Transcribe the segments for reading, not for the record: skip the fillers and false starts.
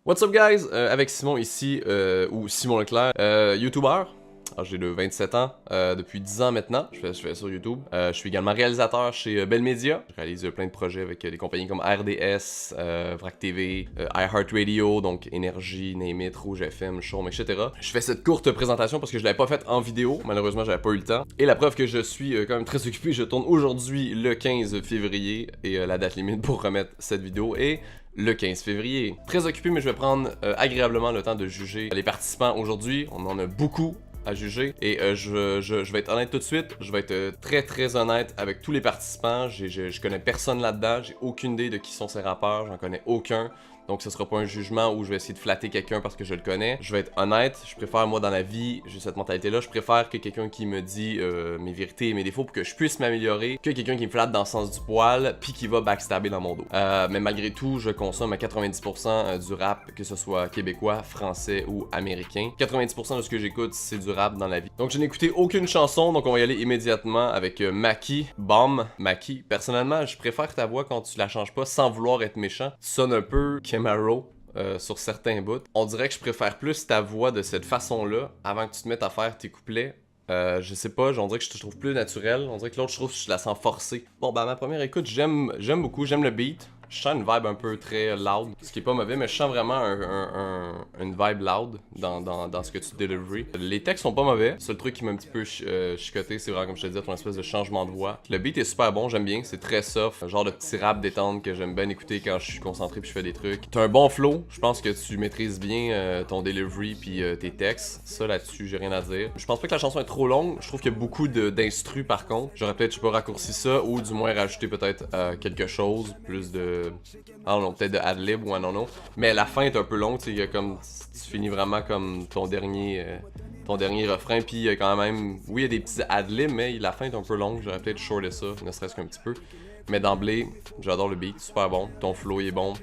What's up guys, avec Simon ici, ou Simon Leclerc, YouTuber. Alors, j'ai 27 ans, depuis 10 ans maintenant, je fais sur YouTube. Je suis également réalisateur chez Bell Media. Je réalise plein de projets avec des compagnies comme RDS, VRAC TV, iHeartRadio, donc Énergie, Name It, Rouge FM, Chaume, etc. Je fais cette courte présentation parce que je l'avais pas faite en vidéo, malheureusement j'avais pas eu le temps. Et la preuve que je suis quand même très occupé, je tourne aujourd'hui le 15 février et la date limite pour remettre cette vidéo est le 15 février. Très occupé, mais je vais prendre agréablement le temps de juger les participants aujourd'hui. On en a beaucoup à juger et je vais être honnête tout de suite, je vais être très honnête avec tous les participants. Je connais personne là-dedans, j'ai aucune idée de qui sont ces rappeurs, j'en connais aucun. Donc ce sera pas un jugement où je vais essayer de flatter quelqu'un parce que je le connais. Je vais être honnête, je préfère moi dans la vie, j'ai cette mentalité-là, je préfère que quelqu'un qui me dit mes vérités et mes défauts pour que je puisse m'améliorer, que quelqu'un qui me flatte dans le sens du poil puis qui va backstabber dans mon dos. Mais malgré tout, je consomme à 90% du rap, que ce soit québécois, français ou américain. 90% de ce que j'écoute, c'est du rap dans la vie. Donc je n'ai écouté aucune chanson, donc on va y aller immédiatement avec Maki, Bomb, Maki. Personnellement, je préfère ta voix quand tu la changes pas sans vouloir être méchant. Tu sonnes un peu Camaro sur certains bouts. On dirait que je préfère plus ta voix de cette façon-là avant que tu te mettes à faire tes couplets. Je sais pas, on dirait que je te trouve plus naturel. On dirait que l'autre, je trouve que je la sens forcée. Bon, bah, ma première écoute, j'aime beaucoup, j'aime le beat. Je sens une vibe un peu très loud, ce qui est pas mauvais, mais je sens vraiment une vibe loud dans ce que tu delivery. Les textes sont pas mauvais. Le seul truc qui m'a un petit peu chicoté, c'est vraiment, comme je te disais, ton espèce de changement de voix. Le beat est super bon, j'aime bien, c'est très soft. Un genre de petit rap détente que j'aime bien écouter quand je suis concentré puis je fais des trucs. T'as un bon flow, je pense que tu maîtrises bien ton delivery puis tes textes. Ça là-dessus, j'ai rien à dire. Je pense pas que la chanson est trop longue, je trouve qu'il y a beaucoup d'instru par contre. J'aurais peut-être, je peux raccourcir ça ou du moins rajouter peut-être quelque chose, plus de... Ah non, peut-être de ad-lib ou un non. Mais la fin est un peu longue, tu sais, comme tu finis vraiment comme ton dernier refrain, puis il y a quand même, oui, il y a des petits ad-libs, mais la fin est un peu longue, j'aurais peut-être shorté ça, ne serait-ce qu'un petit peu. Mais d'emblée, j'adore le beat, super bon, ton flow est bon,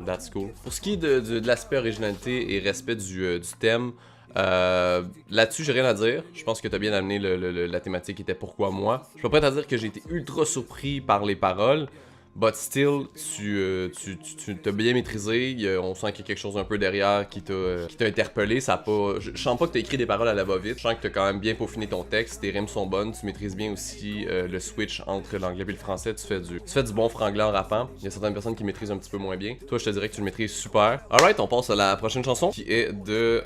that's cool. Pour ce qui est de l'aspect originalité et respect du thème, là-dessus, j'ai rien à dire. Je pense que t'as bien amené la thématique qui était pourquoi moi. Je suis pas prêt à dire que j'ai été ultra surpris par les paroles. But still, tu t'as bien maîtrisé, on sent qu'il y a quelque chose un peu derrière qui t'a interpellé, ça a pas... Je sens pas que t'as écrit des paroles à la va-vite, je sens que t'as quand même bien peaufiné ton texte, tes rimes sont bonnes, tu maîtrises bien aussi le switch entre l'anglais et le français, tu fais du bon franglais en rappant, il y a certaines personnes qui maîtrisent un petit peu moins bien, toi je te dirais que tu le maîtrises super. Alright, on passe à la prochaine chanson qui est de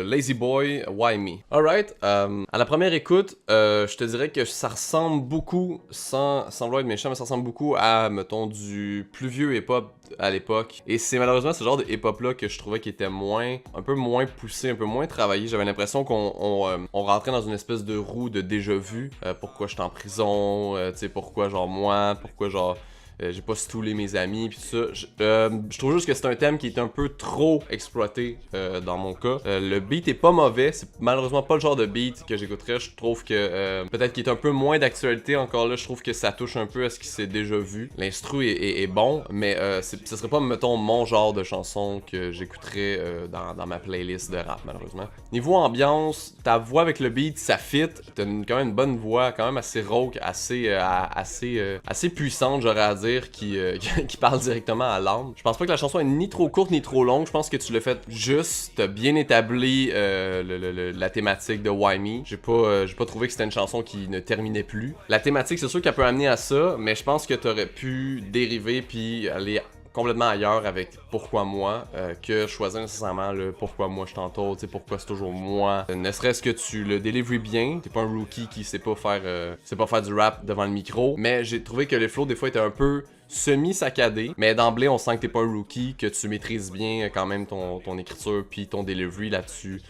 Lazy Boy, Why Me. Alright, à la première écoute, je te dirais que ça ressemble beaucoup, sans vouloir être méchant, mais ça ressemble beaucoup à, mettons, du plus vieux hip-hop à l'époque. Et c'est malheureusement ce genre de hip-hop-là que je trouvais qui était un peu moins poussé, un peu moins travaillé. J'avais l'impression qu'on rentrait dans une espèce de roue de déjà-vu. Pourquoi je suis en prison, tu sais, pourquoi genre moi, pourquoi genre... j'ai pas stoulé mes amis pis tout ça. Je trouve juste que c'est un thème qui est un peu trop exploité dans mon cas. Le beat est pas mauvais, c'est malheureusement pas le genre de beat que j'écouterais. Je trouve que peut-être qu'il est un peu moins d'actualité encore là. Je trouve que ça touche un peu à ce qui s'est déjà vu. L'instru est bon, mais ce serait pas, mettons, mon genre de chanson que j'écouterais dans ma playlist de rap malheureusement. Niveau ambiance, ta voix avec le beat, ça fit. T'as quand même une bonne voix, quand même assez rauque, assez puissante, j'aurais à dire. Qui parle directement à l'âme. Je pense pas que la chanson est ni trop courte ni trop longue. Je pense que tu l'as fait juste. T'as bien établi la thématique de Why Me. J'ai pas trouvé que c'était une chanson qui ne terminait plus. La thématique, c'est sûr qu'elle peut amener à ça, mais je pense que t'aurais pu dériver puis aller complètement ailleurs avec pourquoi moi que choisir nécessairement le pourquoi moi je t'entoure, tu sais, pourquoi c'est toujours moi. Ne serait-ce que tu le délivres bien, t'es pas un rookie qui sait pas faire du rap devant le micro, mais j'ai trouvé que les flows des fois étaient un peu semi-saccadés, mais d'emblée on sent que t'es pas un rookie, que tu maîtrises bien quand même ton écriture puis ton delivery là-dessus,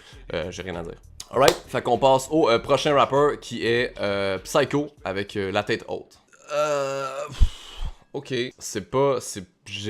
j'ai rien à dire. Alright, fait qu'on passe au prochain rappeur qui est Psycho avec La Tête Haute. Ok,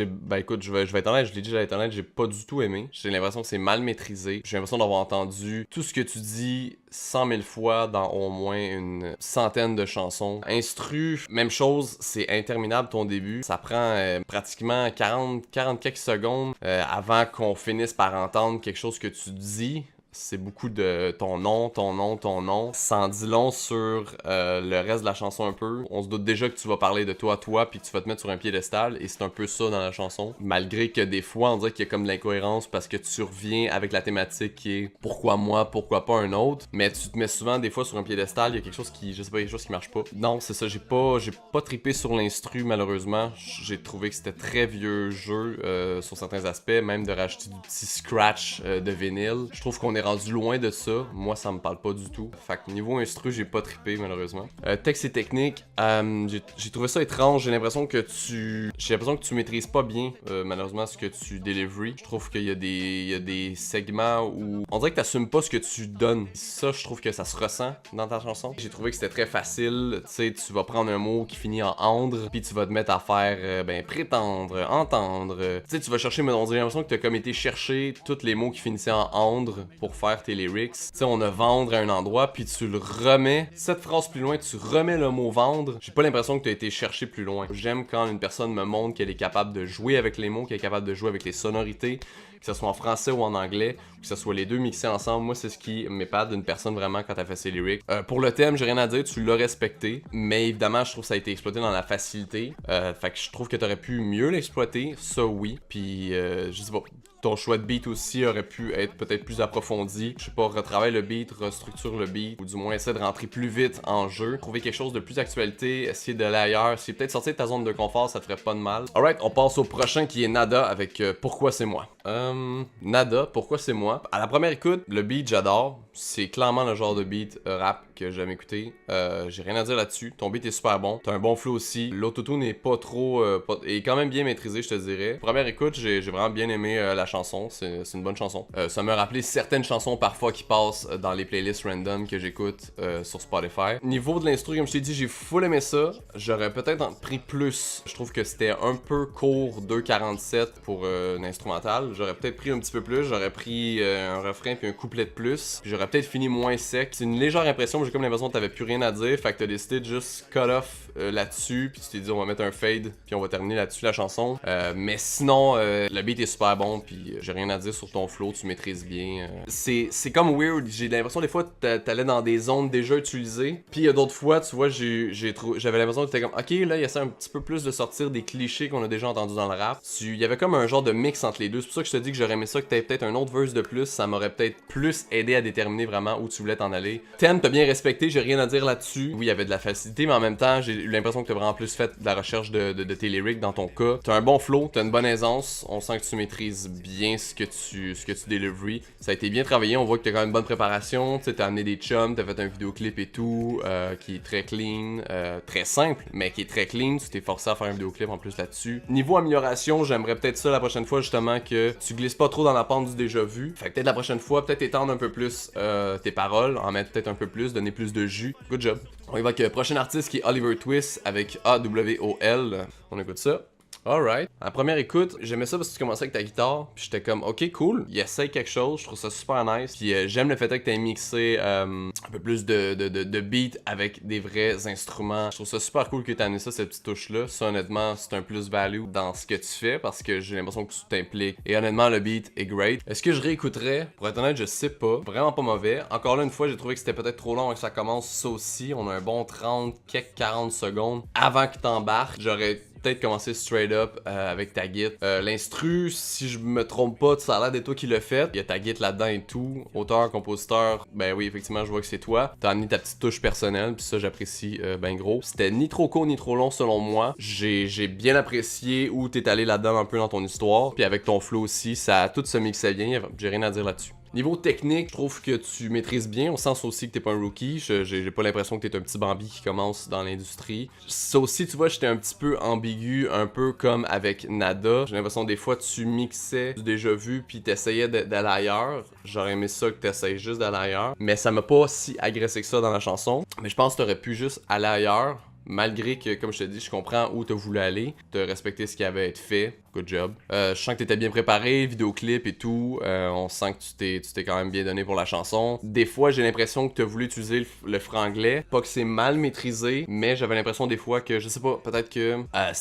ben écoute, je vais être honnête, je l'ai dit, j'allais être honnête, j'ai pas du tout aimé. J'ai l'impression que c'est mal maîtrisé. J'ai l'impression d'avoir entendu tout ce que tu dis 100 000 fois dans au moins une centaine de chansons. Instru, même chose, c'est interminable ton début. Ça prend pratiquement 40 quelques secondes avant qu'on finisse par entendre quelque chose que tu dis. c'est beaucoup de ton nom, ton nom, ton nom. Ça en dit long sur le reste de la chanson un peu. On se doute déjà que tu vas parler de toi, puis que tu vas te mettre sur un piédestal, et c'est un peu ça dans la chanson. Malgré que des fois, on dirait qu'il y a comme de l'incohérence parce que tu reviens avec la thématique qui est pourquoi moi, pourquoi pas un autre, mais tu te mets souvent des fois sur un piédestal, il y a quelque chose qui, je sais pas, quelque chose qui marche pas. Non, c'est ça, j'ai pas trippé sur l'instru malheureusement. J'ai trouvé que c'était très vieux jeu sur certains aspects, même de rajouter du petit scratch de vinyle. Je trouve qu'on est rendu loin de ça. Moi, ça me parle pas du tout. Fait que niveau instru, j'ai pas trippé malheureusement. Texte et technique, j'ai trouvé ça étrange. J'ai l'impression que tu maîtrises pas bien malheureusement ce que tu delivery. Je trouve qu'il y a des segments où on dirait que t'assumes pas ce que tu donnes. Ça, je trouve que ça se ressent dans ta chanson. J'ai trouvé que c'était très facile. Tu sais, tu vas prendre un mot qui finit en andre, puis tu vas te mettre à faire prétendre, entendre. Tu sais, tu vas chercher, mais on dirait l'impression que t'as comme été chercher tous les mots qui finissaient en andre pour faire tes lyrics. Tu sais, on a vendre à un endroit, puis tu le remets. Cette phrase plus loin, tu remets le mot vendre. J'ai pas l'impression que t'as été chercher plus loin. J'aime quand une personne me montre qu'elle est capable de jouer avec les mots, qu'elle est capable de jouer avec les sonorités, que ce soit en français ou en anglais, que ce soit les deux mixés ensemble. Moi, c'est ce qui m'épate d'une personne vraiment quand elle fait ses lyrics. Pour le thème, j'ai rien à dire, tu l'as respecté, mais évidemment, je trouve que ça a été exploité dans la facilité. Fait que je trouve que t'aurais pu mieux l'exploiter, ça oui. Puis, je sais pas, ton choix de beat aussi aurait pu être peut-être plus approfondi. Je sais pas, retravaille le beat, restructure le beat, ou du moins essaie de rentrer plus vite en jeu. Trouver quelque chose de plus actualité, essayer d'aller ailleurs. Si peut-être sortir de ta zone de confort, ça te ferait pas de mal. Alright, on passe au prochain qui est Nada avec Pourquoi c'est moi. Nada, Pourquoi c'est moi. À la première écoute, le beat j'adore. C'est clairement le genre de beat rap que j'aime écouter. J'ai rien à dire là-dessus. Ton beat est super bon. T'as un bon flow aussi. L'autotune est pas trop... est quand même bien maîtrisé, je te dirais. Première écoute, j'ai vraiment bien aimé la chanson. C'est une bonne chanson. Ça m'a rappelé certaines chansons parfois qui passent dans les playlists random que j'écoute sur Spotify. Niveau de l'instru, comme je t'ai dit, j'ai full aimé ça. J'aurais peut-être pris plus. Je trouve que c'était un peu court, 2,47 pour l'instrumental. J'aurais peut-être pris un petit peu plus. J'aurais pris un refrain puis un couplet de plus. Puis j'aurais peut-être fini moins sec. C'est une légère impression, mais j'ai comme l'impression que t'avais plus rien à dire. Fait que t'as décidé de juste cut off là-dessus. Puis tu t'es dit, on va mettre un fade. Puis on va terminer là-dessus la chanson. Mais sinon, le beat est super bon. Puis j'ai rien à dire sur ton flow. Tu maîtrises bien. C'est comme weird. J'ai l'impression des fois t'allais dans des zones déjà utilisées. Puis il y a d'autres fois, tu vois, j'avais l'impression que t'étais comme, ok, là, il y a ça un petit peu plus de sortir des clichés qu'on a déjà entendus dans le rap. Il y avait comme un genre de mix entre les deux. C'est pour ça que je te dis que j'aurais aimé ça, que t'aies peut-être un autre verse de plus. Ça m'aurait peut-être plus aidé à déterminer vraiment où tu voulais t'en aller. Thème, t'as bien respecté, j'ai rien à dire là-dessus. Oui, il y avait de la facilité, mais en même temps, j'ai eu l'impression que t'as vraiment plus fait de la recherche de tes lyrics dans ton cas. T'as un bon flow, t'as une bonne aisance. On sent que tu maîtrises bien ce que tu delivery. Ça a été bien travaillé, on voit que t'as quand même une bonne préparation. Tu sais, t'as amené des chums, t'as fait un vidéoclip et tout, qui est très clean, très simple, mais qui est très clean. Tu t'es forcé à faire un vidéoclip en plus là-dessus. Niveau amélioration, j'aimerais peut-être ça la prochaine fois, justement, que tu glisses pas trop dans la pente du déjà vu. Fait que peut-être la prochaine fois, peut-être étendre un peu plus tes paroles, en mettre peut-être un peu plus, donner plus de jus. Good job. On y va avec le prochain artiste qui est Oliver Twist avec AWOL. On écoute ça. Alright. À la première écoute, j'aimais ça parce que tu commençais avec ta guitare, puis j'étais comme, ok, cool, il essaye quelque chose, je trouve ça super nice, puis j'aime le fait que t'aies mixé un peu plus de beat avec des vrais instruments. Je trouve ça super cool que t'aies amené ça, cette petite touche-là. Ça, honnêtement, c'est un plus-value dans ce que tu fais, parce que j'ai l'impression que tu t'impliques. Et honnêtement, le beat est great. Est-ce que je réécouterais? Pour être honnête, je sais pas. Vraiment pas mauvais. Encore là, une fois, j'ai trouvé que c'était peut-être trop long et que ça commence ça aussi. On a un bon 30, quelques 40 secondes avant que t'embarques. J'aurais peut-être commencer straight up avec ta git. L'instru, si je me trompe pas, ça a l'air d'être toi qui l'as fait. Il y a ta git là-dedans et tout. Auteur, compositeur, ben oui, effectivement, je vois que c'est toi. T'as amené ta petite touche personnelle, puis ça, j'apprécie ben gros. C'était ni trop court ni trop long selon moi. J'ai bien apprécié où t'es allé là-dedans un peu dans ton histoire. Puis avec ton flow aussi, ça tout se mixait bien. J'ai rien à dire là-dessus. Niveau technique, je trouve que tu maîtrises bien, au sens aussi que t'es pas un rookie. J'ai pas l'impression que t'es un petit Bambi qui commence dans l'industrie. Ça aussi, tu vois, j'étais un petit peu ambigu, un peu comme avec Nada. J'ai l'impression des fois tu mixais du déjà vu puis t'essayais d'aller ailleurs. J'aurais aimé ça que t'essayes juste d'aller ailleurs. Mais ça m'a pas si agressé que ça dans la chanson. Mais je pense que t'aurais pu juste aller ailleurs. Malgré que, comme je te dis, je comprends où t'as voulu aller, t'as respecté ce qui avait été fait. good job. Je sens que t'étais bien préparé, vidéoclip et tout. On sent que tu t'es quand même bien donné pour la chanson. Des fois, j'ai l'impression que t'as voulu utiliser le franglais. Pas que c'est mal maîtrisé, mais j'avais l'impression des fois que, je sais pas, peut-être que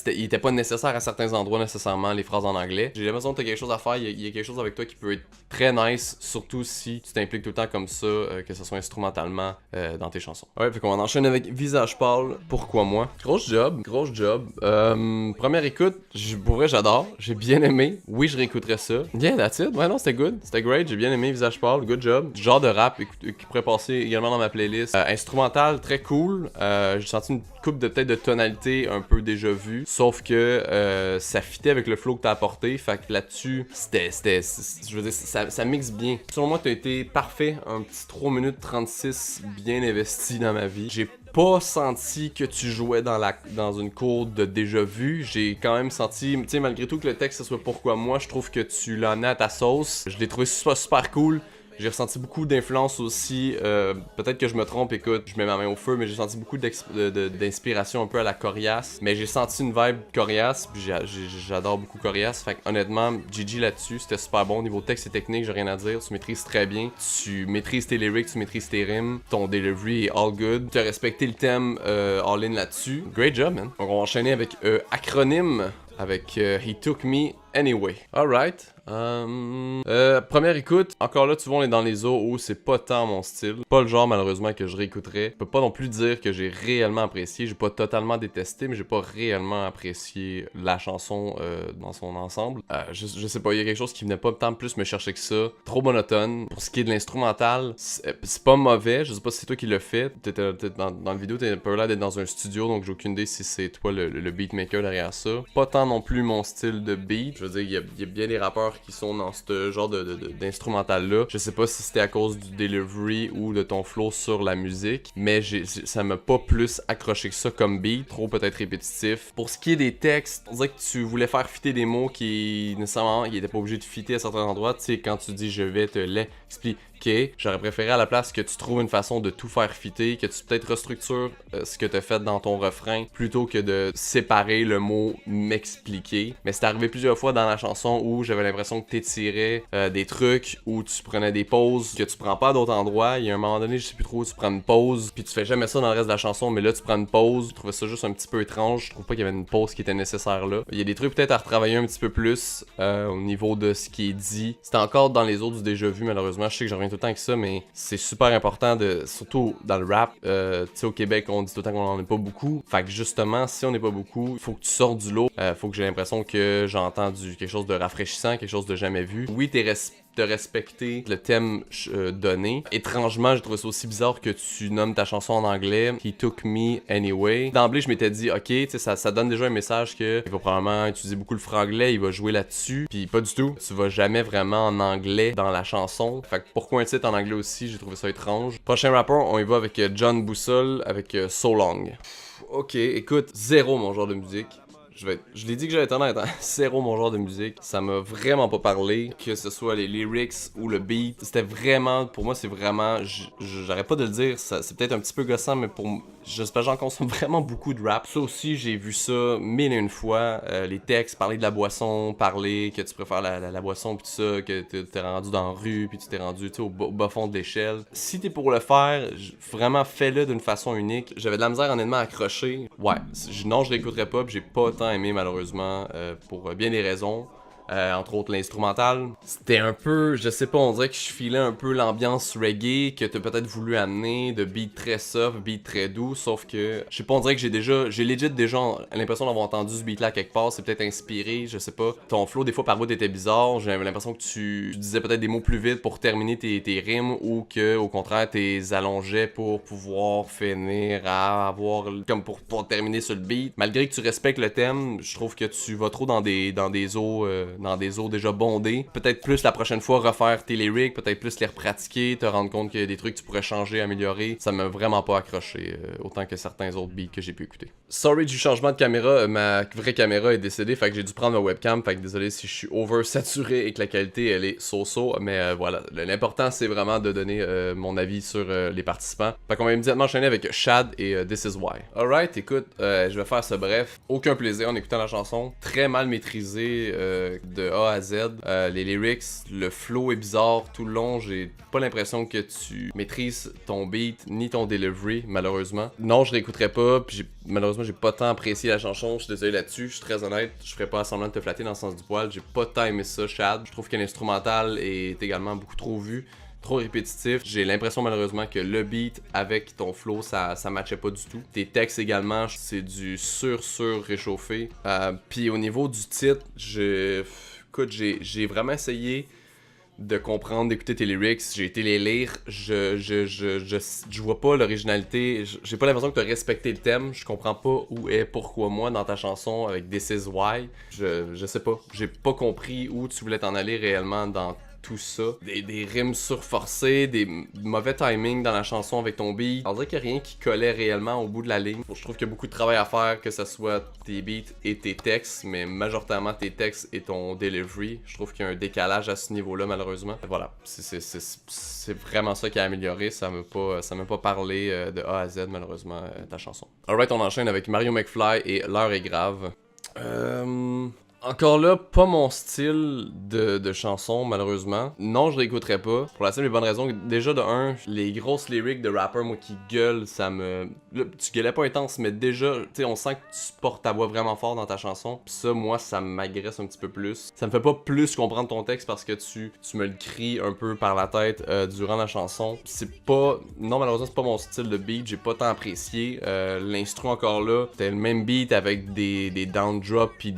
il était pas nécessaire à certains endroits nécessairement les phrases en anglais. J'ai l'impression que t'as quelque chose à faire. Il y a quelque chose avec toi qui peut être très nice, surtout si tu t'impliques tout le temps comme ça, que ce soit instrumentalement dans tes chansons. Ouais, fait qu'on enchaîne avec Visage Pâle, Pourquoi moi? Grosse job, grosse job. Première écoute, pour vrai, j'adore. J'ai bien aimé. Oui, je réécouterais ça. Yeah, that's it. Ouais, non, c'était good. C'était great. J'ai bien aimé Visage Pâle. Good job. Genre de rap qui pourrait passer également dans ma playlist. Instrumental, très cool. J'ai senti une coupe de peut-être de tonalité un peu déjà vue. Sauf que ça fitait avec le flow que t'as apporté. Fait que là-dessus, je veux dire, ça mixe bien. Selon moi, t'as été parfait. Un petit 3 minutes 36 bien investi dans ma vie. J'ai pas senti que tu jouais dans une cour de déjà vu. J'ai quand même senti, tu sais, malgré tout que le texte ce soit pourquoi moi, je trouve que tu l'as amené à ta sauce. Je l'ai trouvé super cool. J'ai ressenti beaucoup d'influence aussi. Peut-être que je me trompe, écoute, je mets ma main au feu, mais j'ai senti beaucoup d'inspiration un peu à la Corias. Mais j'ai senti une vibe Corias, puis j'adore beaucoup Corias. Fait que honnêtement, GG là-dessus, c'était super bon. Niveau texte et technique, j'ai rien à dire. Tu maîtrises très bien. Tu maîtrises tes lyrics, tu maîtrises tes rimes. Ton delivery est all good. Tu as respecté le thème all-in là-dessus. Great job, man. Donc on va enchaîner avec Acronyme, avec He Took Me Anyway. Alright. Première écoute, encore là, tu vois, on est dans les eaux où c'est pas tant mon style. Pas le genre, malheureusement, que je réécouterais. Je peux pas non plus dire que j'ai réellement apprécié. J'ai pas totalement détesté, mais j'ai pas réellement apprécié la chanson dans son ensemble. Je sais pas, il y a quelque chose qui venait pas tant plus me chercher que ça. Trop monotone. Pour ce qui est de l'instrumental, c'est pas mauvais. Je sais pas si c'est toi qui l'as fait. Dans la vidéo, t'es un peu là d'être dans un studio, donc j'ai aucune idée si c'est toi le beatmaker derrière ça. Pas tant non plus mon style de beat. Je veux dire, il y a bien des rappeurs qui sont dans ce genre d'instrumental-là. Je sais pas si c'était à cause du delivery ou de ton flow sur la musique, mais ça m'a pas plus accroché que ça comme beat, trop peut-être répétitif. Pour ce qui est des textes, on dirait que tu voulais faire fitter des mots qui, nécessairement, ils étaient pas obligés de fitter à certains endroits. Tu sais, quand tu dis « je vais te l'expliquer », j'aurais préféré à la place que tu trouves une façon de tout faire fitter, que tu peut-être restructures ce que t'as fait dans ton refrain, plutôt que de séparer le mot « m'expliquer ». Mais c'est arrivé plusieurs fois dans la chanson où j'avais l'impression que t'étirais des trucs, où tu prenais des pauses que tu prends pas à d'autres endroits. Il y a un moment donné, je sais plus trop, tu prends une pause, puis tu fais jamais ça dans le reste de la chanson, mais là tu prends une pause. Je trouvais ça juste un petit peu étrange. Je trouve pas qu'il y avait une pause qui était nécessaire là. Il y a des trucs peut-être à retravailler un petit peu plus au niveau de ce qui est dit. C'était encore dans les autres du déjà vu, malheureusement. Je sais que je reviens tout le temps avec ça, mais c'est super important, surtout dans le rap. Tu sais, au Québec, on dit tout le temps qu'on en est pas beaucoup. Fait que justement, si on n'est pas beaucoup, il faut que tu sortes du lot. Faut que j'ai l'impression que j'entends quelque chose de rafraîchissant, quelque chose de jamais vu. Oui, de respecter le thème donné. Étrangement, j'ai trouvé ça aussi bizarre que tu nommes ta chanson en anglais He Took Me Anyway. D'emblée, je m'étais dit, ok, tu sais, ça donne déjà un message que il va probablement utiliser beaucoup le franglais, il va jouer là-dessus. Puis pas du tout. Tu vas jamais vraiment en anglais dans la chanson. Fait que pourquoi un titre en anglais aussi, j'ai trouvé ça étrange. Prochain rappeur, on y va avec John Boussole avec So Long. Ok, écoute, zéro mon genre de musique. Je l'ai dit que j'allais être honnête, hein? Zéro mon genre de musique. Ça m'a vraiment pas parlé. Que ce soit les lyrics ou le beat. C'était vraiment, pour moi, c'est vraiment. J'arrête pas de le dire. C'est peut-être un petit peu gossant, mais j'espère que j'en consomme vraiment beaucoup de rap. Ça aussi, j'ai vu ça mille et une fois. Les textes, parler de la boisson, parler que tu préfères la boisson, pis tout ça, que t'es rendu dans la rue, puis tu t'es rendu au bas fond de l'échelle. Si t'es pour le faire, vraiment fais-le d'une façon unique. J'avais de la misère honnêtement à accrocher. Ouais, non, je l'écouterais pas, pis j'ai pas tant aimé malheureusement pour bien des raisons. Entre autres l'instrumental. C'était un peu, je sais pas, on dirait que je filais un peu l'ambiance reggae que t'as peut-être voulu amener, de beat très soft, beat très doux, sauf que, je sais pas, on dirait que j'ai legit déjà l'impression d'avoir entendu ce beat là quelque part, c'est peut-être inspiré, je sais pas. Ton flow des fois par bout était bizarre, j'avais l'impression que tu disais peut-être des mots plus vite pour terminer tes rimes, ou que au contraire t'es allongeais pour pouvoir finir à avoir, comme pour terminer sur le beat. Malgré que tu respectes le thème, je trouve que tu vas trop dans des eaux dans des eaux déjà bondées. Peut-être plus la prochaine fois refaire tes lyrics, peut-être plus les repratiquer, te rendre compte qu'il y a des trucs que tu pourrais changer, améliorer. Ça m'a vraiment pas accroché, autant que certains autres beats que j'ai pu écouter. Sorry du changement de caméra, ma vraie caméra est décédée, fait que j'ai dû prendre ma webcam, fait que désolé si je suis oversaturé et que la qualité elle est so-so, mais voilà, l'important c'est vraiment de donner mon avis sur les participants. Fait qu'on va immédiatement enchaîner avec Shad et This Is Why. Alright, écoute, je vais faire ce bref. Aucun plaisir en écoutant la chanson, très mal maîtrisé de A à Z. Les lyrics, le flow est bizarre tout le long, j'ai pas l'impression que tu maîtrises ton beat ni ton delivery, malheureusement. Non, je réécouterai pas, puis malheureusement j'ai pas tant apprécié la chanson, je suis désolé là-dessus, je suis très honnête, je ferai pas semblant de te flatter dans le sens du poil, j'ai pas tant aimé ça, Shad. Je trouve que l'instrumental est également beaucoup trop vu, trop répétitif. J'ai l'impression malheureusement que le beat avec ton flow ça matchait pas du tout. Tes textes également, c'est du sur réchauffé. Puis au niveau du titre, écoute, j'ai vraiment essayé de comprendre, d'écouter tes lyrics, j'ai été les lire, je vois pas l'originalité, j'ai pas l'impression que tu as respecté le thème, je comprends pas où est pourquoi moi dans ta chanson avec This Is Why, je sais pas, j'ai pas compris où tu voulais t'en aller réellement dans tout ça, des rimes surforcées, des mauvais timing dans la chanson avec ton beat. On dirait qu'il n'y a rien qui collait réellement au bout de la ligne. Je trouve qu'il y a beaucoup de travail à faire, que ce soit tes beats et tes textes, mais majoritairement tes textes et ton delivery. Je trouve qu'il y a un décalage à ce niveau-là, malheureusement. Voilà, c'est vraiment ça qui a amélioré. Ça m'a pas parlé de A à Z, malheureusement, ta chanson. Alright, on enchaîne avec Mario McFly et L'heure est grave. Encore là, pas mon style de chanson, malheureusement. Non, je réécouterai pas. Pour la simple et bonne raison que, déjà, de un, les grosses lyrics de rappers, moi, qui gueulent, ça me... Là, tu gueulais pas intense, mais déjà, tu sais, on sent que tu portes ta voix vraiment fort dans ta chanson. Pis ça, moi, ça m'agresse un petit peu plus. Ça me fait pas plus comprendre ton texte parce que tu me le cries un peu par la tête durant la chanson. C'est pas... Non, malheureusement, c'est pas mon style de beat. J'ai pas tant apprécié. L'instru, encore là, c'était le même beat avec des down drops pis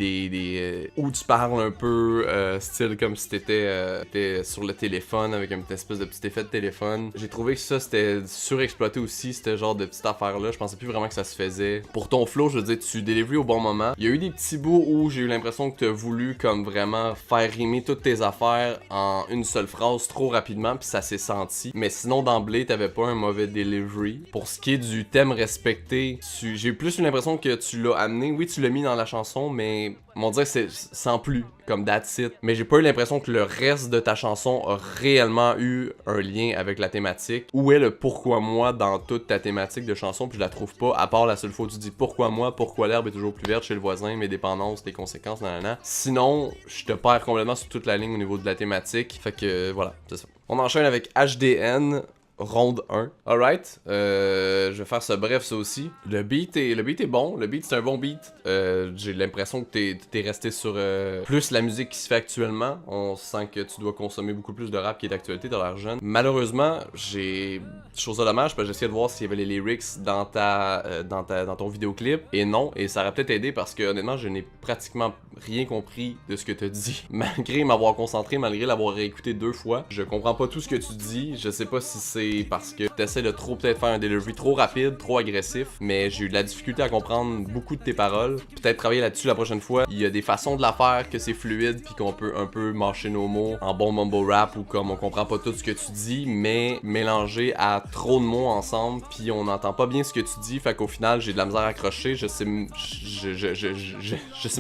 où tu parles un peu, style comme si t'étais sur le téléphone avec une espèce de petit effet de téléphone. J'ai trouvé que ça c'était surexploité aussi, ce genre de petite affaire-là. Je pensais plus vraiment que ça se faisait. Pour ton flow, je veux dire, tu délivres au bon moment. Il y a eu des petits bouts où j'ai eu l'impression que t'as voulu comme vraiment faire rimer toutes tes affaires en une seule phrase trop rapidement, puis ça s'est senti. Mais sinon, d'emblée, t'avais pas un mauvais delivery. Pour ce qui est du thème respecté, j'ai plus eu l'impression que tu l'as amené. Oui, tu l'as mis dans la chanson, mais on dirait que c'est sans plus, comme that's it. Mais j'ai pas eu l'impression que le reste de ta chanson a réellement eu un lien avec la thématique. Où est le pourquoi moi dans toute ta thématique de chanson, puis je la trouve pas, à part la seule fois où tu dis pourquoi moi, pourquoi l'herbe est toujours plus verte chez le voisin, mes dépendances, les conséquences, nanana. Sinon, je te perds complètement sur toute la ligne au niveau de la thématique. Fait que voilà, c'est ça. On enchaîne avec HDN. Ronde 1. Alright, je vais faire ça bref ça aussi. Le beat est bon, le beat c'est un bon beat. J'ai l'impression que t'es resté sur plus la musique qui se fait actuellement. On sent que tu dois consommer beaucoup plus de rap qui est d'actualité, t'as l'air jeune. Malheureusement, j'ai chose de dommage parce que j'essayais de voir s'il y avait les lyrics dans ton vidéoclip et non, et ça aurait peut-être aidé parce que honnêtement je n'ai pratiquement rien compris de ce que tu dis. Malgré m'avoir concentré, malgré l'avoir réécouté 2 fois, je comprends pas tout ce que tu dis. Je sais pas si c'est parce que t'essaies de trop peut-être faire un delivery trop rapide, trop agressif, mais j'ai eu de la difficulté à comprendre beaucoup de tes paroles. Peut-être travailler là-dessus la prochaine fois. Il y a des façons de la faire que c'est fluide puis qu'on peut un peu mâcher nos mots en bon mumble rap ou comme on comprend pas tout ce que tu dis, mais mélangé à trop de mots ensemble puis on n'entend pas bien ce que tu dis, fait qu'au final j'ai de la misère à accrocher. Je sais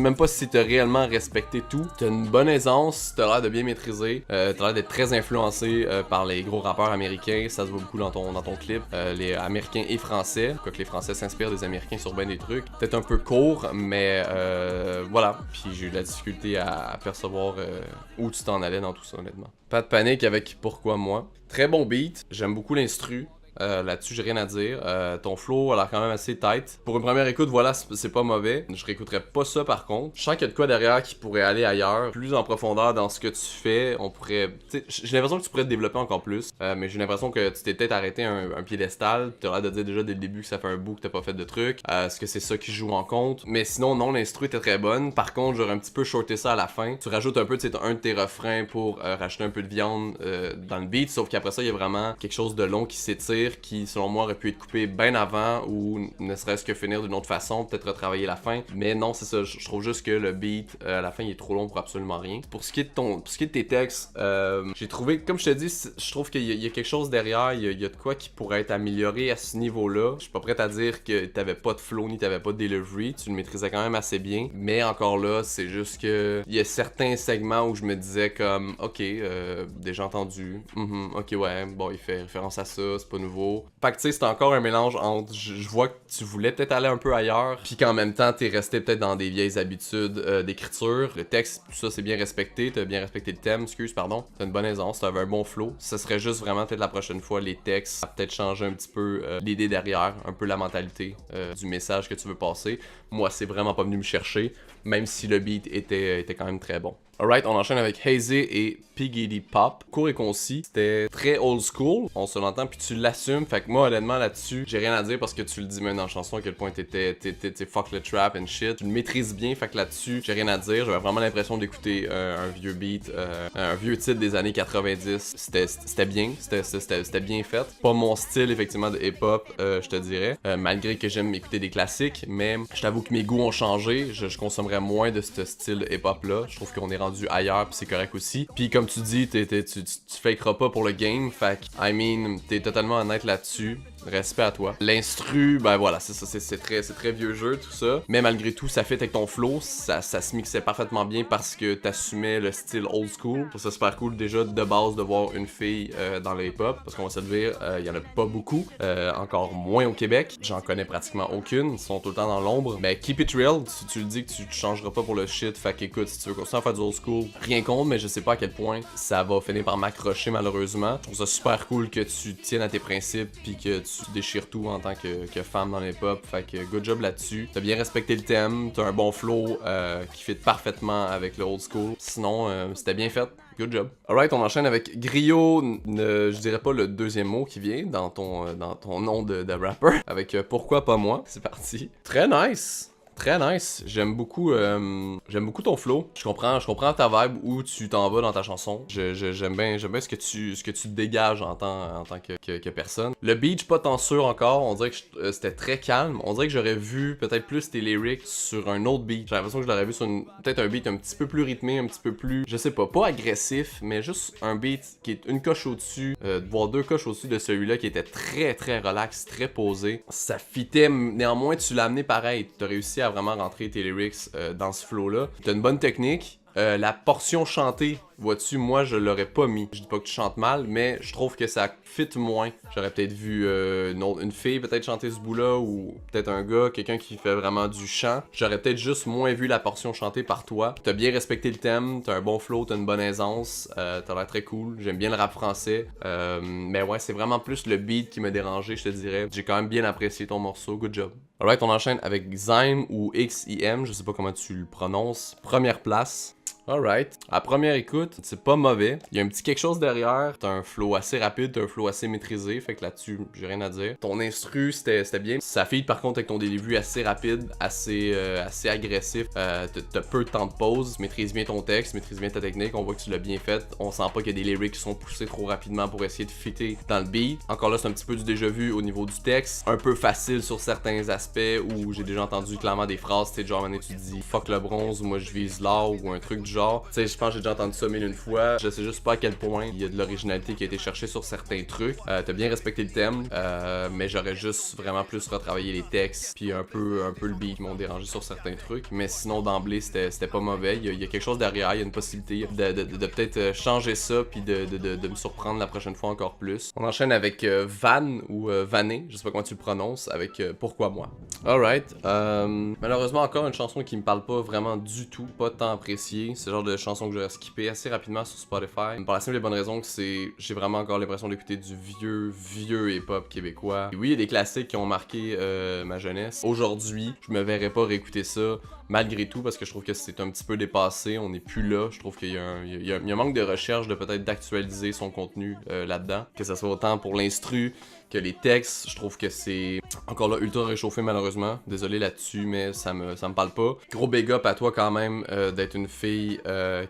même pas si t'as réellement respecté tout. T'as une bonne aisance, t'as l'air de bien maîtriser, t'as l'air d'être très influencé par les gros rappeurs américains. Ça se voit beaucoup dans ton clip, les américains et français, quoique les français s'inspirent des américains sur ben des trucs. Peut-être un peu court, mais voilà. Puis j'ai eu de la difficulté à percevoir où tu t'en allais dans tout ça, honnêtement. Pas de panique avec Pourquoi moi. Très bon beat, j'aime beaucoup l'instru. Là-dessus, j'ai rien à dire. Ton flow a l'air quand même assez tight. Pour une première écoute, voilà, c'est pas mauvais. Je réécouterais pas ça par contre. Je sens qu'il y a de quoi derrière qui pourrait aller ailleurs, plus en profondeur dans ce que tu fais. On pourrait. J'ai l'impression que tu pourrais te développer encore plus. Mais j'ai l'impression que tu t'es peut-être arrêté un piédestal. T'as l'air de dire déjà dès le début que ça fait un bout que t'as pas fait de trucs. Est-ce que c'est ça qui joue en compte? Mais sinon, non, l'instru était très bonne. Par contre, j'aurais un petit peu shorté ça à la fin. Tu rajoutes un peu, tu sais, un de tes refrains pour rajouter un peu de viande dans le beat. Sauf qu'après ça, il y a vraiment quelque chose de long qui s'étire. dire, qui selon moi aurait pu être coupé bien avant ou ne serait-ce que finir d'une autre façon, peut-être retravailler la fin. Mais non, c'est ça, je trouve juste que le beat à la fin il est trop long pour absolument rien. Pour ce qui est de tes textes, j'ai trouvé, comme je te dis, je trouve qu'il y a quelque chose derrière, il y a de quoi qui pourrait être amélioré à ce niveau-là. Je suis pas prêt à dire que t'avais pas de flow ni t'avais pas de delivery, tu le maîtrisais quand même assez bien. Mais encore là, c'est juste que il y a certains segments où je me disais comme, ok, déjà entendu, ok ouais, bon il fait référence à ça, c'est pas nouveau. Fait que tu sais, c'est encore un mélange entre, je vois que tu voulais peut-être aller un peu ailleurs, puis qu'en même temps t'es resté peut-être dans des vieilles habitudes d'écriture. Le texte, tout ça c'est bien respecté, t'as bien respecté le thème, pardon, t'as une bonne aisance, t'avais un bon flow. Ce serait juste vraiment peut-être la prochaine fois les textes, peut-être changer un petit peu l'idée derrière, un peu la mentalité du message que tu veux passer. Moi c'est vraiment pas venu me chercher, même si le beat était quand même très bon. Alright, on enchaîne avec Hazy et Piggity Pop. Court et concis, c'était très old school, on se l'entend, puis tu l'assumes. Fait que moi, honnêtement, là-dessus, j'ai rien à dire parce que tu le dis même dans la chanson à quel point t'étais fuck le trap and shit. Tu le maîtrises bien, fait que là-dessus, j'ai rien à dire. J'avais vraiment l'impression d'écouter un vieux beat, un vieux titre des années 90. C'était bien, c'était bien fait. Pas mon style, effectivement, de hip-hop, je te dirais. Malgré que j'aime écouter des classiques, mais je t'avoue que mes goûts ont changé. Je consommerais moins de ce style hip-hop-là. Je trouve qu'on est rendu ailleurs, puis c'est correct aussi. Puis comme tu dis, tu fakeras pas pour le game, fait que, I mean, t'es totalement honnête là-dessus. Respect à toi. L'instru, ben voilà, c'est ça, c'est très vieux jeu, tout ça. Mais malgré tout, ça fit avec ton flow, ça se mixait parfaitement bien parce que t'assumais le style old school. C'est super cool déjà de base de voir une fille dans le hip-hop, parce qu'on va se le dire, il y en a pas beaucoup, encore moins au Québec. J'en connais pratiquement aucune, ils sont tout le temps dans l'ombre. Mais keep it real, si tu le dis que tu changeras pas pour le shit, fait qu'écoute, si tu veux continuer à faire du old school, rien contre, mais je sais pas à quel point ça va finir par m'accrocher malheureusement. Je trouve ça super cool que tu tiennes à tes principes puis que tu déchires tout en tant que femme dans les pop. Fait que good job là-dessus. T'as bien respecté le thème, t'as un bon flow qui fit parfaitement avec le old school. Sinon, c'était bien fait. Good job. Alright, on enchaîne avec Griot, je dirais pas le deuxième mot qui vient dans ton nom de rapper, avec Pourquoi pas moi. C'est parti. Très nice. Très nice, j'aime beaucoup ton flow. Je comprends ta vibe où tu t'en vas dans ta chanson. J'aime bien ce que tu dégages en tant que personne. Le beat, je suis pas tant sûr encore. On dirait que c'était très calme. On dirait que j'aurais vu peut-être plus tes lyrics sur un autre beat. J'ai l'impression que je l'aurais vu sur peut-être un beat un petit peu plus rythmé, un petit peu plus, je sais pas agressif, mais juste un beat qui est une coche au-dessus, voire deux coches au-dessus de celui-là qui était très très relax, très posé. Ça fitait, néanmoins tu l'as amené pareil. T'as réussi à vraiment rentrer tes lyrics dans ce flow-là. T'as une bonne technique. La portion chantée, vois-tu, moi je l'aurais pas mis. Je dis pas que tu chantes mal, mais je trouve que ça fit moins. J'aurais peut-être vu une fille peut-être chanter ce bout-là, ou peut-être un gars, quelqu'un qui fait vraiment du chant. J'aurais peut-être juste moins vu la portion chantée par toi. T'as bien respecté le thème, t'as un bon flow, t'as une bonne aisance, t'as l'air très cool. J'aime bien le rap français. Mais ouais, c'est vraiment plus le beat qui m'a dérangé, je te dirais. J'ai quand même bien apprécié ton morceau, good job. Alright, on enchaîne avec Xime ou XIM, je sais pas comment tu le prononces. Première place. Alright. À première écoute, c'est pas mauvais. Il y a un petit quelque chose derrière. T'as un flow assez rapide, t'as un flow assez maîtrisé. Fait que là-dessus, j'ai rien à dire. Ton instru, c'était bien. Ça feed par contre avec ton début assez rapide, assez agressif. T'as peu de temps de pause. Maîtrise bien ton texte, maîtrise bien ta technique. On voit que tu l'as bien fait. On sent pas qu'il y a des lyrics qui sont poussés trop rapidement pour essayer de fitter dans le beat. Encore là, c'est un petit peu du déjà vu au niveau du texte. Un peu facile sur certains aspects où j'ai déjà entendu clairement des phrases. Tu sais, genre, tu dis fuck le bronze, moi je vise l'or ou un truc du genre. Tu sais, je pense que j'ai déjà entendu ça mille une fois. Je sais juste pas à quel point il y a de l'originalité qui a été cherchée sur certains trucs. T'as bien respecté le thème, mais j'aurais juste vraiment plus retravaillé les textes, puis un peu le beat qui m'ont dérangé sur certains trucs. Mais sinon, d'emblée, c'était pas mauvais. Il y a quelque chose derrière, il y a une possibilité de peut-être changer ça, puis de me surprendre la prochaine fois encore plus. On enchaîne avec Van ou Vané, je sais pas comment tu le prononces, avec Pourquoi moi. Alright. Malheureusement, encore une chanson qui me parle pas vraiment du tout, pas tant appréciée. C'est le genre de chanson que j'aurais skippé assez rapidement sur Spotify. Par la simple et bonne raison que j'ai vraiment encore l'impression d'écouter du vieux hip-hop québécois. Et oui, il y a des classiques qui ont marqué ma jeunesse. Aujourd'hui, je me verrais pas réécouter ça, malgré tout, parce que je trouve que c'est un petit peu dépassé, on n'est plus là. Je trouve qu'il y a un manque de recherche de peut-être d'actualiser son contenu là-dedans, que ça soit autant pour l'instru que les textes. Je trouve que c'est encore là ultra réchauffé malheureusement. Désolé là-dessus, mais ça me parle pas. Gros big up à toi quand même d'être une fille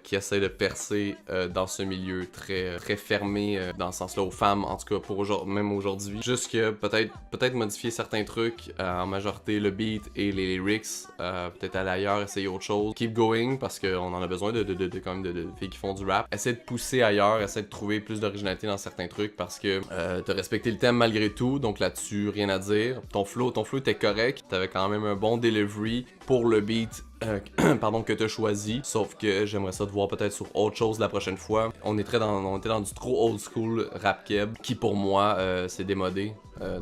qui essaie de percer dans ce milieu très fermé dans ce sens-là aux femmes, en tout cas pour même aujourd'hui. Juste que peut-être modifier certains trucs, en majorité le beat et les lyrics, peut-être aller ailleurs, essayer autre chose. Keep going parce qu'on en a besoin quand même de filles qui font du rap. Essaie de pousser ailleurs, essaie de trouver plus d'originalité dans certains trucs parce que t'as respecté le thème malgré tout, donc là-dessus rien à dire. Ton flow était correct, t'avais quand même un bon delivery pour le beat que t'as choisi, sauf que j'aimerais ça te voir peut-être sur autre chose la prochaine fois. On était dans du trop old school rap keb qui pour moi c'est démodé,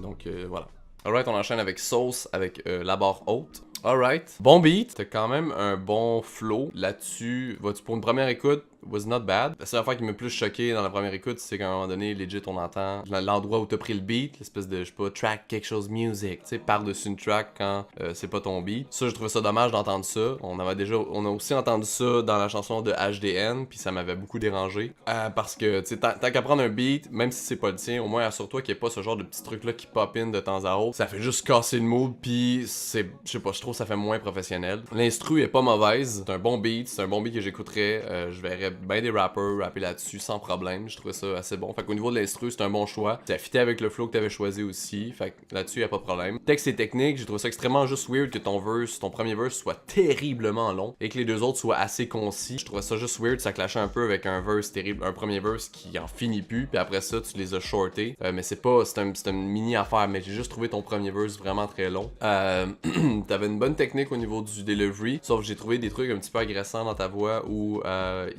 donc voilà. Alright, on enchaîne avec Sauce avec la barre haute. Alright, bon beat, t'as quand même un bon flow là-dessus. Vas-tu pour une première écoute? Was not bad. La seule affaire qui m'a plus choqué dans la première écoute, c'est qu'à un moment donné, legit, on entend l'endroit où t'as pris le beat, l'espèce de, je sais pas, track quelque chose music, tu sais, par-dessus une track quand c'est pas ton beat. Ça, je trouvais ça dommage d'entendre ça. On a aussi entendu ça dans la chanson de HDN, puis ça m'avait beaucoup dérangé. Parce que, tu sais, tant qu'à prendre un beat, même si c'est pas le tien, au moins assure-toi qu'il n'y ait pas ce genre de petits trucs-là qui pop-in de temps à autre. Ça fait juste casser le mood, puis c'est, je sais pas, je trouve que ça fait moins professionnel. L'instru est pas mauvaise, c'est un bon beat que j'écouterais, je verrais ben des rappers rapper là-dessus sans problème. Je trouvais ça assez bon. Fait qu'au niveau de l'instru, c'est un bon choix. Ça fitait avec le flow que t'avais choisi aussi. Fait que là-dessus, y a pas de problème. Texte et technique, j'ai trouvé ça extrêmement juste weird que ton premier verse soit terriblement long et que les deux autres soient assez concis. Je trouvais ça juste weird, ça clashait un peu avec un verse terrible, un premier verse qui en finit plus, puis après ça, tu les as shortés. Mais c'est une mini affaire, mais j'ai juste trouvé ton premier verse vraiment très long. T'avais une bonne technique au niveau du delivery, sauf que j'ai trouvé des trucs un petit peu agressants dans ta voix où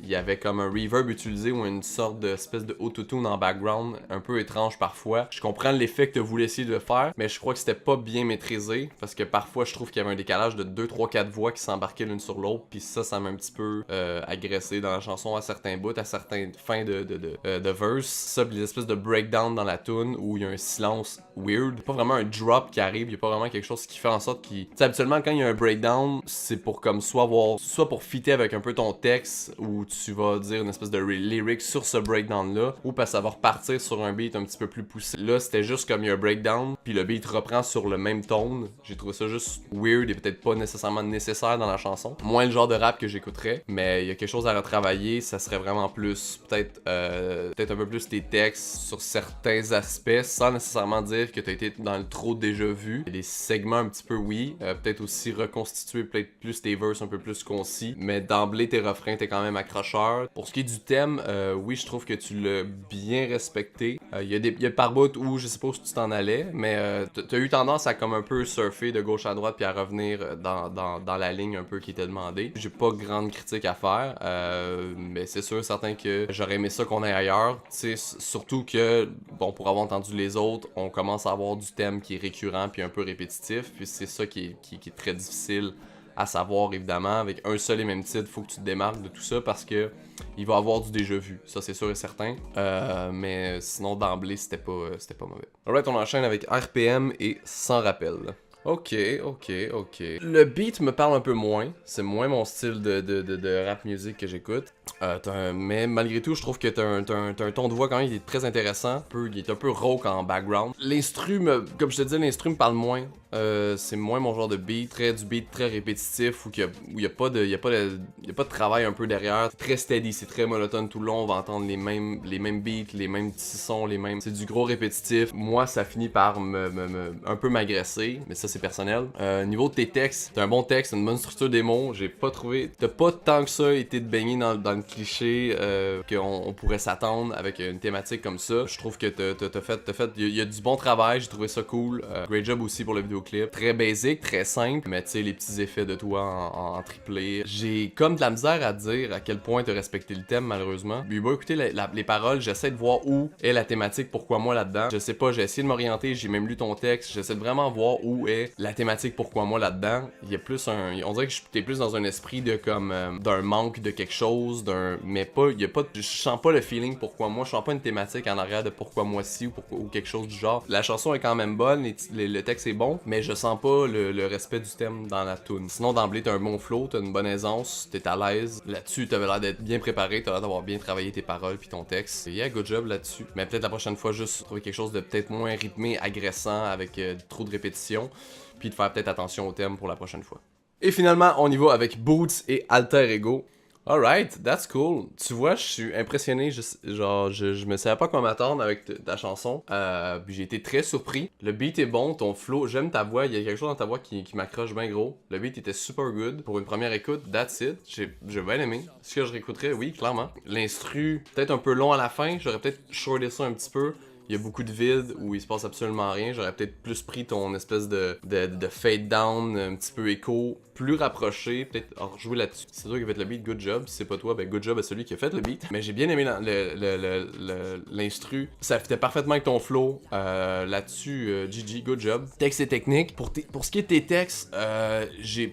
il y avait comme un reverb utilisé ou une sorte d'espèce de autotune en background un peu étrange parfois. Je comprends l'effet que vous essayer de faire, mais je crois que c'était pas bien maîtrisé parce que parfois je trouve qu'il y avait un décalage de 2, 3, 4 voix qui s'embarquaient l'une sur l'autre, puis ça m'a un petit peu agressé dans la chanson à certains bouts, à certaines fins de verse. Ça, puis les espèces de breakdown dans la tune où il y a un silence weird. Pas vraiment un drop qui arrive, il y a pas vraiment quelque chose qui fait en sorte qu'il... Tu sais, habituellement quand il y a un breakdown, c'est pour comme soit pour fitter avec un peu ton texte où tu vas dire une espèce de lyric sur ce breakdown là, ou parce que ça va repartir sur un beat un petit peu plus poussé. Là c'était juste comme il y a un breakdown puis le beat reprend sur le même tone. J'ai trouvé ça juste weird et peut-être pas nécessairement nécessaire dans la chanson, moins le genre de rap que j'écouterais, mais il y a quelque chose à retravailler. Ça serait vraiment plus peut-être un peu plus tes textes sur certains aspects sans nécessairement dire que t'as été dans le trop déjà vu. Il y a des segments un petit peu peut-être aussi reconstituer peut-être plus tes verses un peu plus concis, mais d'emblée tes refrains t'es quand même accrocheur. Pour ce qui est du thème, oui, je trouve que tu l'as bien respecté. Il y a par bout où je sais pas où tu t'en allais, mais t'as eu tendance à comme un peu surfer de gauche à droite puis à revenir dans la ligne un peu qui était demandée. J'ai pas grande critique à faire, mais c'est sûr certain que j'aurais aimé ça qu'on aille ailleurs. Tu sais, surtout que, bon, pour avoir entendu les autres, on commence à avoir du thème qui est récurrent puis un peu répétitif, puis c'est ça qui est très difficile à savoir évidemment. Avec un seul et même titre, faut que tu te démarques de tout ça parce que il va avoir du déjà vu, ça c'est sûr et certain, mais sinon d'emblée c'était pas mauvais. Alright, on enchaîne avec RPM et Sans rappel. Ok. Le beat me parle un peu moins, c'est moins mon style de rap music que j'écoute. Mais malgré tout, je trouve que t'as un ton de voix quand même qui est très intéressant. Il est un peu rauque en background. Comme je te dis, l'instru me parle moins. C'est moins mon genre de beat, du beat très répétitif où il y a pas de travail un peu derrière. C'est très steady, c'est très monotone tout le long. On va entendre les mêmes beats, les mêmes petits sons, c'est du gros répétitif. Moi, ça finit par un peu m'agresser, mais ça c'est personnel. Niveau de tes textes, t'as un bon texte, une bonne structure des mots. T'as pas tant que ça été de baigner dans le cliché qu'on pourrait s'attendre avec une thématique comme ça. Je trouve que il y a du bon travail, j'ai trouvé ça cool. Great job aussi pour le vidéoclip. Très basic, très simple, mais tu sais, les petits effets de toi en triplé. J'ai comme de la misère à dire à quel point t'as respecté le thème, malheureusement. Puis bon, écoutez les paroles, j'essaie de voir où est la thématique, pourquoi moi là-dedans. Je sais pas, j'ai essayé de m'orienter, j'ai même lu ton texte, j'essaie de vraiment voir où est la thématique, pourquoi moi là-dedans. Il y a plus on dirait que t'es plus dans un esprit de comme d'un manque de quelque chose, chose d'un... Mais pas... Y a pas je sens pas le feeling pourquoi moi. Je sens pas une thématique en arrière de pourquoi moi si ou quelque chose du genre. La chanson est quand même bonne, le texte est bon, mais je sens pas le respect du thème dans la tune. Sinon, d'emblée, t'as un bon flow, t'as une bonne aisance, t'es à l'aise. Là-dessus, t'avais l'air d'être bien préparé, t'as l'air d'avoir bien travaillé tes paroles puis ton texte. Yeah, good job là-dessus. Mais peut-être la prochaine fois, juste trouver quelque chose de peut-être moins rythmé, agressant, avec trop de répétitions, puis de faire peut-être attention au thème pour la prochaine fois. Et finalement, on y va avec Boots et Alter Ego. Alright, that's cool. Tu vois, je suis impressionné. Je me savais pas quoi m'attendre avec ta chanson. Puis j'ai été très surpris. Le beat est bon, ton flow, j'aime ta voix. Il y a quelque chose dans ta voix qui m'accroche bien gros. Le beat était super good. Pour une première écoute, that's it. J'ai bien aimé. Est-ce que je réécouterais? Oui, clairement. L'instru, peut-être un peu long à la fin. J'aurais peut-être shorté ça un petit peu. Il y a beaucoup de vide où il se passe absolument rien. J'aurais peut-être plus pris ton espèce de fade down, un petit peu écho, plus rapproché, peut-être rejouer là-dessus. C'est toi qui a fait le beat, good job. Si c'est pas toi, ben good job à celui qui a fait le beat. Mais j'ai bien aimé l'instru. Ça fitait parfaitement avec ton flow. Là-dessus, GG, good job. Texte et technique. Pour ce qui est de tes textes,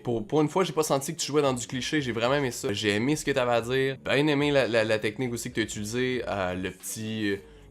pour une fois, j'ai pas senti que tu jouais dans du cliché. J'ai vraiment aimé ça. J'ai aimé ce que t'avais à dire. Bien aimé la technique aussi que t'as utilisée.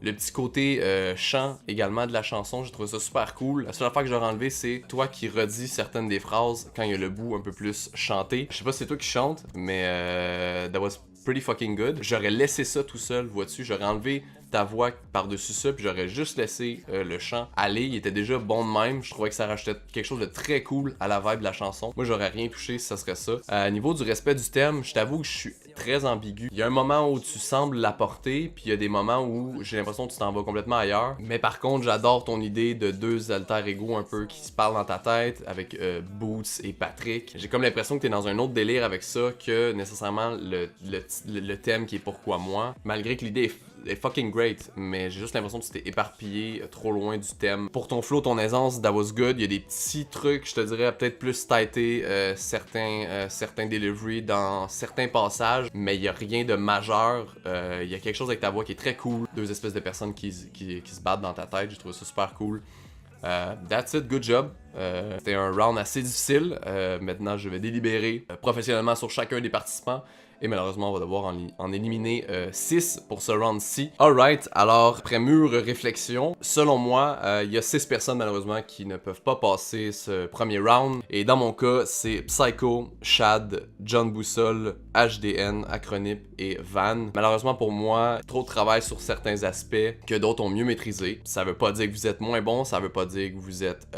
Le petit côté chant également de la chanson, j'ai trouvé ça super cool. La seule affaire que j'aurais enlevé, c'est toi qui redis certaines des phrases quand il y a le bout un peu plus chanté. Je sais pas si c'est toi qui chante, mais that was pretty fucking good. J'aurais laissé ça tout seul, vois-tu, j'aurais enlevé ta voix par-dessus ça, puis j'aurais juste laissé le chant aller. Il était déjà bon de même. Je trouvais que ça rajoutait quelque chose de très cool à la vibe de la chanson. Moi, j'aurais rien touché si ça serait ça. Niveau du respect du thème, je t'avoue que je suis très ambigu. Il y a un moment où tu sembles l'apporter, puis il y a des moments où j'ai l'impression que tu t'en vas complètement ailleurs. Mais par contre, j'adore ton idée de deux alter ego un peu qui se parlent dans ta tête avec Boots et Patrick. J'ai comme l'impression que t'es dans un autre délire avec ça que nécessairement le thème qui est pourquoi moi. Malgré que l'idée est fucking great, mais j'ai juste l'impression que tu t'es éparpillé trop loin du thème. Pour ton flow, ton aisance, that was good. Il y a des petits trucs, je te dirais, peut-être plus tighté certains delivery dans certains passages, mais il y a rien de majeur. Il y a quelque chose avec ta voix qui est très cool. Deux espèces de personnes qui se battent dans ta tête, j'ai trouvé ça super cool. That's it, good job. C'était un round assez difficile. Maintenant, je vais délibérer professionnellement sur chacun des participants. Et malheureusement, on va devoir en éliminer 6 pour ce round-ci. Alright, alors, après mûre réflexion, selon moi, il y a 6 personnes malheureusement qui ne peuvent pas passer ce premier round. Et dans mon cas, c'est Psycho, Shad, John Boussole, HDN, Acronip et Van. Malheureusement pour moi, trop de travail sur certains aspects que d'autres ont mieux maîtrisé. Ça veut pas dire que vous êtes moins bon, ça veut pas dire que vous êtes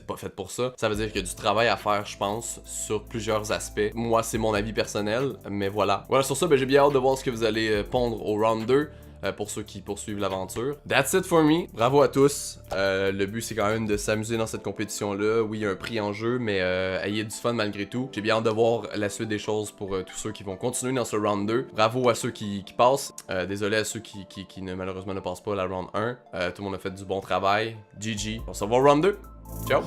pas fait pour ça. Ça veut dire qu'il y a du travail à faire, je pense, sur plusieurs aspects. Moi, c'est mon avis personnel. Mais voilà. Voilà, sur ça, j'ai bien hâte de voir ce que vous allez pondre au round 2 pour ceux qui poursuivent l'aventure. That's it for me. Bravo à tous. Le but, c'est quand même de s'amuser dans cette compétition-là. Oui, il y a un prix en jeu, mais ayez du fun malgré tout. J'ai bien hâte de voir la suite des choses pour tous ceux qui vont continuer dans ce round 2. Bravo à ceux qui passent. Désolé à ceux qui malheureusement ne passent pas à la round 1. Tout le monde a fait du bon travail. GG. On se revoit au round 2. Ciao.